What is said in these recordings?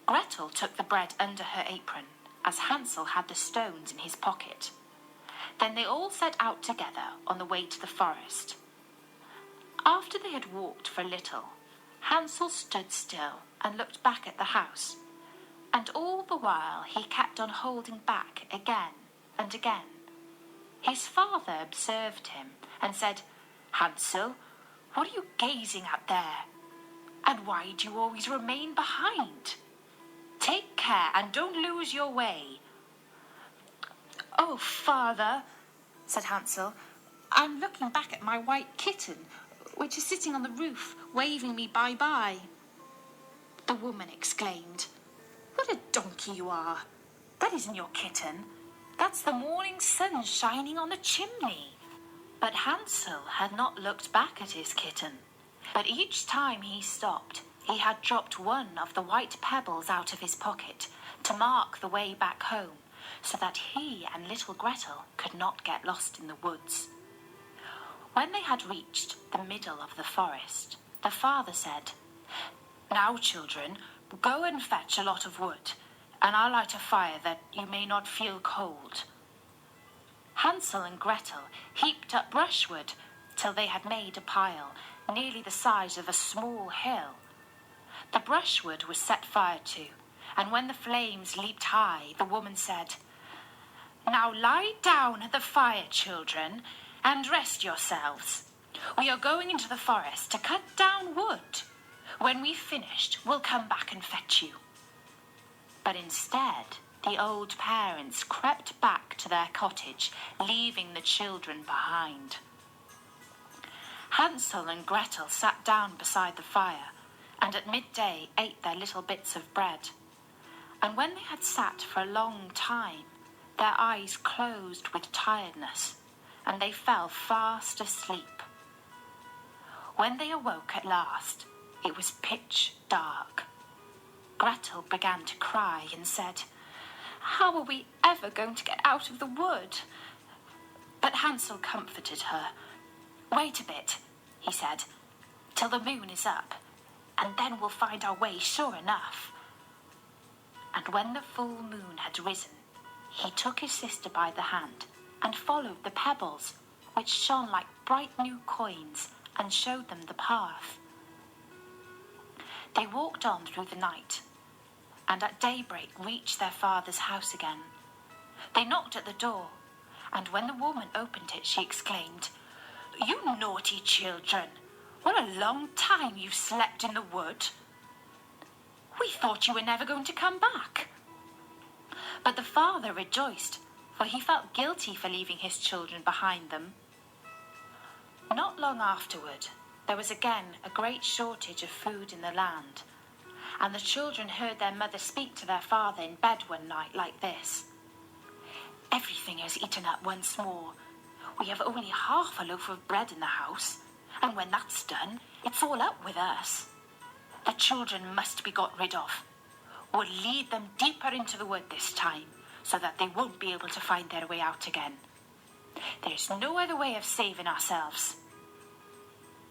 Gretel took the bread under her apron, as Hansel had the stones in his pocket. Then they all set out together on the way to the forest. After they had walked for a little, Hansel stood still and looked back at the house, and all the while he kept on holding back again and again. His father observed him and said, "Hansel, what are you gazing at there? And why do you always remain behind? Take care and don't lose your way." "Oh, father," said Hansel, "I'm looking back at my white kitten, which is sitting on the roof, waving me bye-bye." The woman exclaimed, "What a donkey you are! That isn't your kitten. That's the morning sun shining on the chimney." But Hansel had not looked back at his kitten, but each time he stopped, he had dropped one of the white pebbles out of his pocket to mark the way back home, so that he and little Gretel could not get lost in the woods. When they had reached the middle of the forest, the father said, "Now, children, go and fetch a lot of wood, and I'll light a fire that you may not feel cold." Hansel and Gretel heaped up brushwood till they had made a pile nearly the size of a small hill. The brushwood was set fire to, and when the flames leaped high, the woman said, "Now lie down at the fire, children, and rest yourselves. We are going into the forest to cut down wood. When we've finished, we'll come back and fetch you." But instead, the old parents crept back to their cottage, leaving the children behind. Hansel and Gretel sat down beside the fire, and at midday ate their little bits of bread. And when they had sat for a long time, their eyes closed with tiredness, and they fell fast asleep. When they awoke at last, it was pitch dark. Gretel began to cry and said, "How are we ever going to get out of the wood?" But Hansel comforted her. "Wait a bit," he said, "till the moon is up, and then we'll find our way sure enough." And when the full moon had risen, he took his sister by the hand and followed the pebbles, which shone like bright new coins, and showed them the path. They walked on through the night, and at daybreak reached their father's house again. They knocked at the door, and when the woman opened it, she exclaimed, "You naughty children! What a long time you've slept in the wood! We thought you were never going to come back." But the father rejoiced, for he felt guilty for leaving his children behind them. Not long afterward, there was again a great shortage of food in the land, and the children heard their mother speak to their father in bed one night like this: "Everything is eaten up once more. We have only half a loaf of bread in the house, and when that's done, it's all up with us. The children must be got rid of. We'll lead them deeper into the wood this time, so that they won't be able to find their way out again. There's no other way of saving ourselves."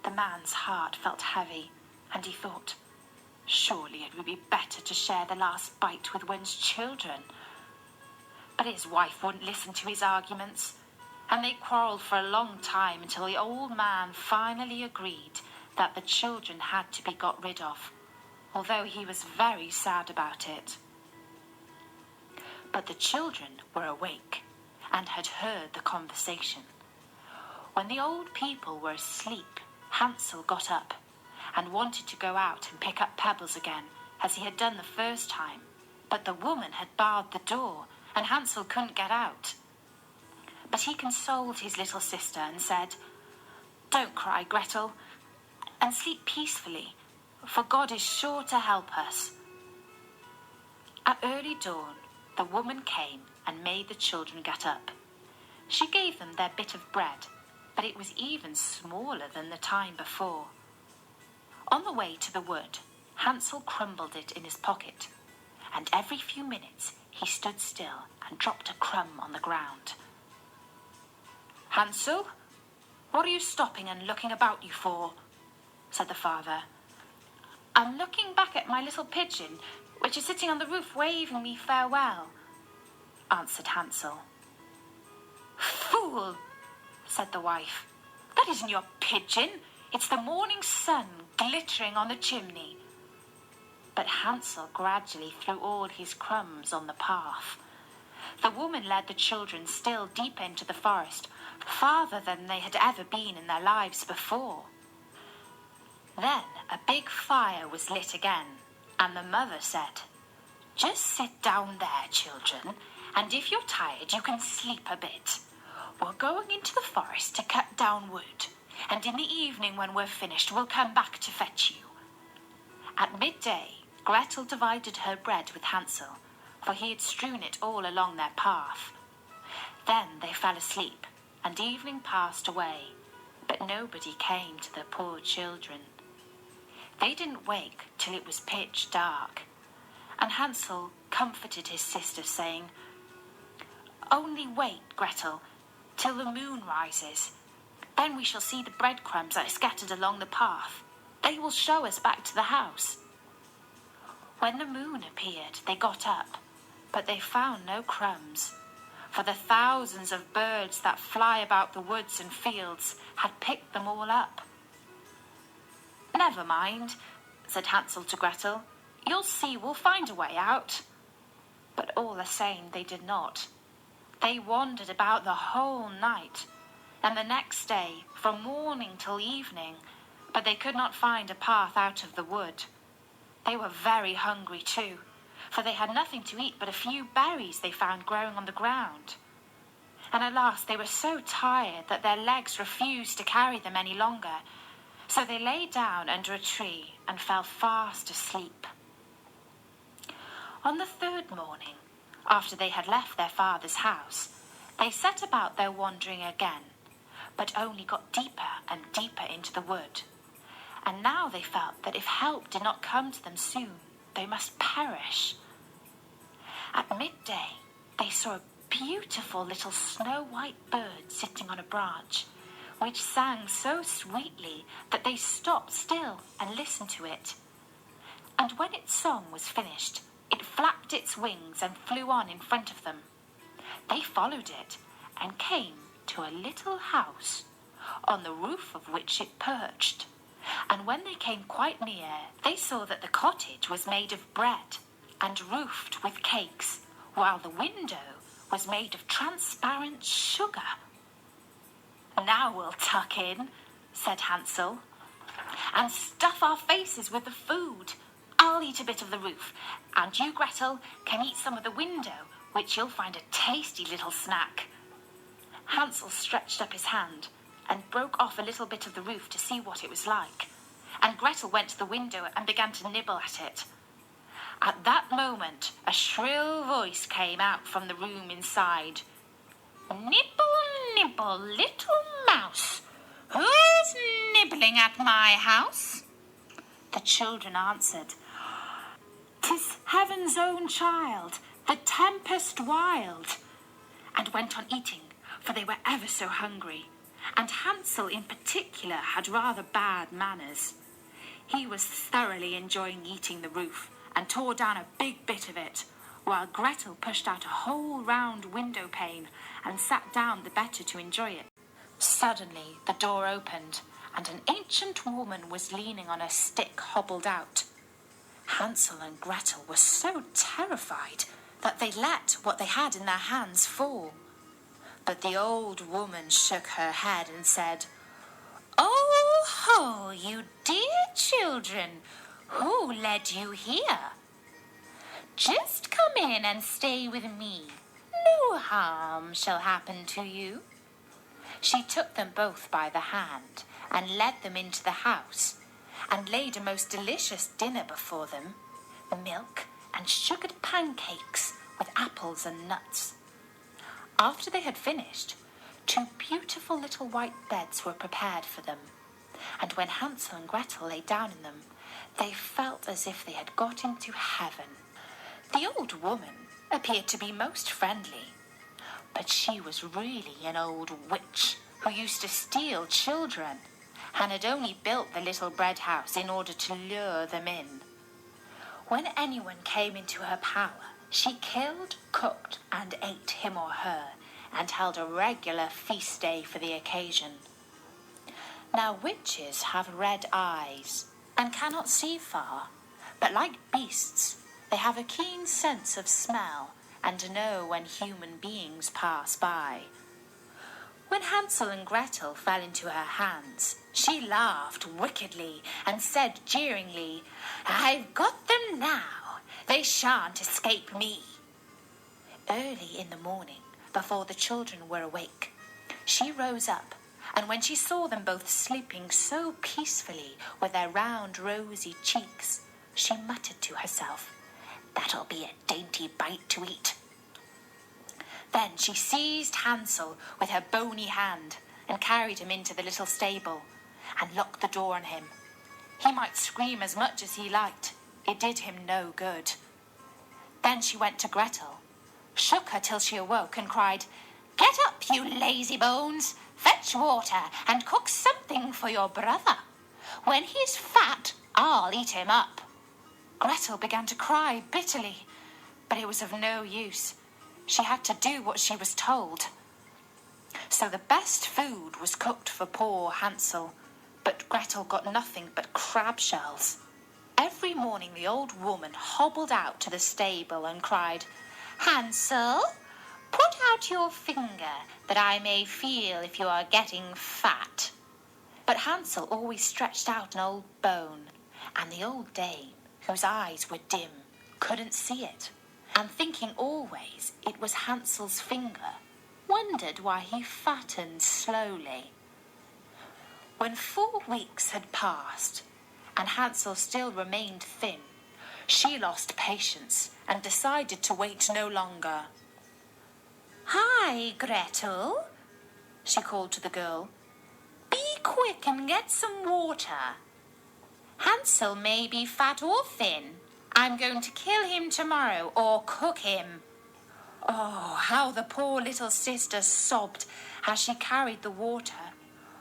The man's heart felt heavy, and he thought, surely it would be better to share the last bite with one's children. But his wife wouldn't listen to his arguments, and they quarrelled for a long time until the old man finally agreed that the children had to be got rid of, although he was very sad about it. But the children were awake and had heard the conversation. When the old people were asleep, Hansel got up and wanted to go out and pick up pebbles again, as he had done the first time, but the woman had barred the door, and Hansel couldn't get out. But he consoled his little sister and said, "Don't cry, Gretel, and sleep peacefully, for God is sure to help us." At early dawn, the woman came and made the children get up. She gave them their bit of bread, but it was even smaller than the time before. On the way to the wood, Hansel crumbled it in his pocket, and every few minutes he stood still and dropped a crumb on the ground. "Hansel, what are you stopping and looking about you for?" said the father. "I'm looking back at my little pigeon, which is sitting on the roof waving me farewell," answered Hansel. "Fool," said the wife, "that isn't your pigeon. It's the morning sun glittering on the chimney." But Hansel gradually threw all his crumbs on the path. The woman led the children still deeper into the forest, farther than they had ever been in their lives before. Then a big fire was lit again, and the mother said, "Just sit down there, children, and if you're tired you can sleep a bit. We're going into the forest to cut down wood, and in the evening when we're finished we'll come back to fetch you." At midday, Gretel divided her bread with Hansel, for he had strewn it all along their path. Then they fell asleep, and evening passed away, but nobody came to the poor children. They didn't wake till it was pitch dark, and Hansel comforted his sister, saying, "Only wait, Gretel, till the moon rises. Then we shall see the breadcrumbs that are scattered along the path. They will show us back to the house." When the moon appeared, they got up, but they found no crumbs, for the thousands of birds that fly about the woods and fields had picked them all up. "Never mind," said Hansel to Gretel. "You'll see we'll find a way out." But all the same they did not. They wandered about the whole night, and the next day from morning till evening, but they could not find a path out of the wood. They were very hungry too, for they had nothing to eat but a few berries they found growing on the ground. And at last they were so tired that their legs refused to carry them any longer, so they lay down under a tree and fell fast asleep. On the third morning, after they had left their father's house, they set about their wandering again, but only got deeper and deeper into the wood. And now they felt that if help did not come to them soon, they must perish. At midday, they saw a beautiful little snow-white bird sitting on a branch, which sang so sweetly that they stopped still and listened to it. And when its song was finished, it flapped its wings and flew on in front of them. They followed it and came to a little house, on the roof of which it perched. And when they came quite near, they saw that the cottage was made of bread and roofed with cakes, while the window was made of transparent sugar. "Now we'll tuck in," said Hansel, "and stuff our faces with the food. I'll eat a bit of the roof, and you, Gretel, can eat some of the window, which you'll find a tasty little snack." Hansel stretched up his hand and broke off a little bit of the roof to see what it was like, and Gretel went to the window and began to nibble at it. At that moment a shrill voice came out from the room inside. "Nibble, nibble, little mouse, who's nibbling at my house?" The children answered, "'Tis heaven's own child, the tempest wild," and went on eating, for they were ever so hungry, and Hansel in particular had rather bad manners. He was thoroughly enjoying eating the roof, and tore down a big bit of it, while Gretel pushed out a whole round window pane and sat down the better to enjoy it. Suddenly the door opened, and an ancient woman was leaning on a stick hobbled out. Hansel and Gretel were so terrified that they let what they had in their hands fall. But the old woman shook her head and said, "Oh ho, you dear children, who led you here? Just come in and stay with me. No harm shall happen to you." She took them both by the hand and led them into the house, and laid a most delicious dinner before them, milk and sugared pancakes with apples and nuts. After they had finished, 2 beautiful little white beds were prepared for them, and when Hansel and Gretel lay down in them, they felt as if they had got into heaven. The old woman appeared to be most friendly, but she was really an old witch who used to steal children, and had only built the little bread house in order to lure them in. When anyone came into her power, she killed, cooked, and ate him or her, and held a regular feast day for the occasion. Now witches have red eyes and cannot see far, but like beasts, they have a keen sense of smell and know when human beings pass by. When Hansel and Gretel fell into her hands, she laughed wickedly and said jeeringly, "I've got them now. They shan't escape me." Early in the morning, before the children were awake, she rose up, and when she saw them both sleeping so peacefully with their round rosy cheeks, she muttered to herself, "That'll be a dainty bite to eat." Then she seized Hansel with her bony hand and carried him into the little stable and locked the door on him. He might scream as much as he liked. It did him no good. Then she went to Gretel, shook her till she awoke and cried, "Get up, you lazy bones! Fetch water and cook something for your brother. When he's fat, I'll eat him up." Gretel began to cry bitterly, but it was of no use. She had to do what she was told. So the best food was cooked for poor Hansel, but Gretel got nothing but crab shells. Every morning the old woman hobbled out to the stable and cried, "Hansel, put out your finger that I may feel if you are getting fat." But Hansel always stretched out an old bone, and the old dame, whose eyes were dim, couldn't see it, and thinking always it was Hansel's finger, wondered why he fattened slowly. When 4 weeks had passed, and Hansel still remained thin, she lost patience and decided to wait no longer. "Hi, Gretel," she called to the girl. "Be quick and get some water. Hansel may be fat or thin. I'm going to kill him tomorrow or cook him." Oh, how the poor little sister sobbed as she carried the water,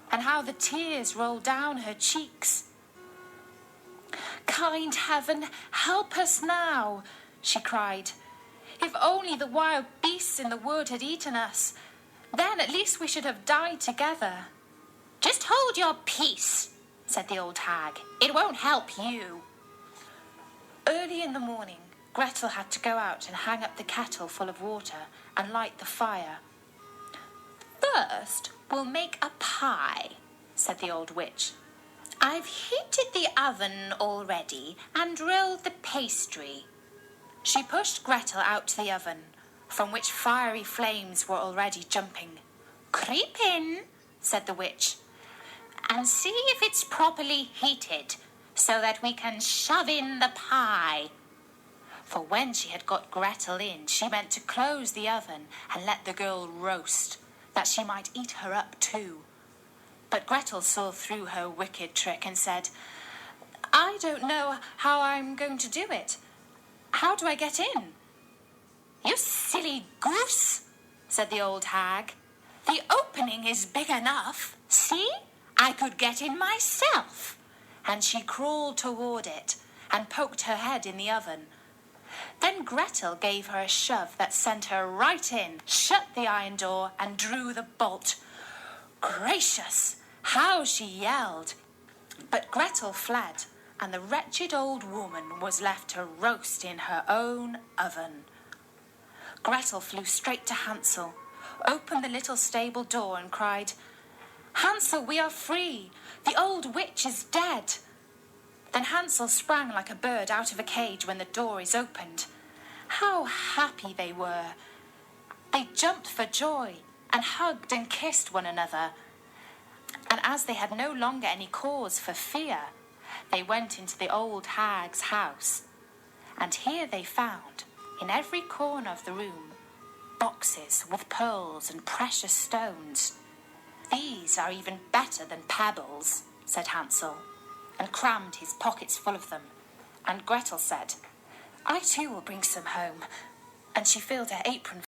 and how the tears rolled down her cheeks. "Kind heaven, help us now," she cried. "If only the wild beasts in the wood had eaten us, then at least we should have died together." "Just hold your peace," said the old hag. "It won't help you." Early in the morning, Gretel had to go out and hang up the kettle full of water and light the fire. "First, we'll make a pie," said the old witch. "I've heated the oven already and rolled the pastry." She pushed Gretel out to the oven, from which fiery flames were already jumping. "Creep in," said the witch, "and see if it's properly heated, so that we can shove in the pie." For when she had got Gretel in, she meant to close the oven and let the girl roast, that she might eat her up too. But Gretel saw through her wicked trick and said, "I don't know how I'm going to do it. How do I get in?" "You silly goose," said the old hag. "The opening is big enough. See, I could get in myself." And she crawled toward it and poked her head in the oven. Then Gretel gave her a shove that sent her right in, shut the iron door and drew the bolt. Gracious, how she yelled! But Gretel fled, and the wretched old woman was left to roast in her own oven. Gretel flew straight to Hansel, opened the little stable door and cried, "Hansel, we are free! The old witch is dead!" Then Hansel sprang like a bird out of a cage when the door is opened. How happy they were! They jumped for joy and hugged and kissed one another. And as they had no longer any cause for fear, they went into the old hag's house. And here they found, in every corner of the room, boxes with pearls and precious stones. "These are even better than pebbles," said Hansel, and crammed his pockets full of them. And Gretel said, "I too will bring some home," and she filled her apron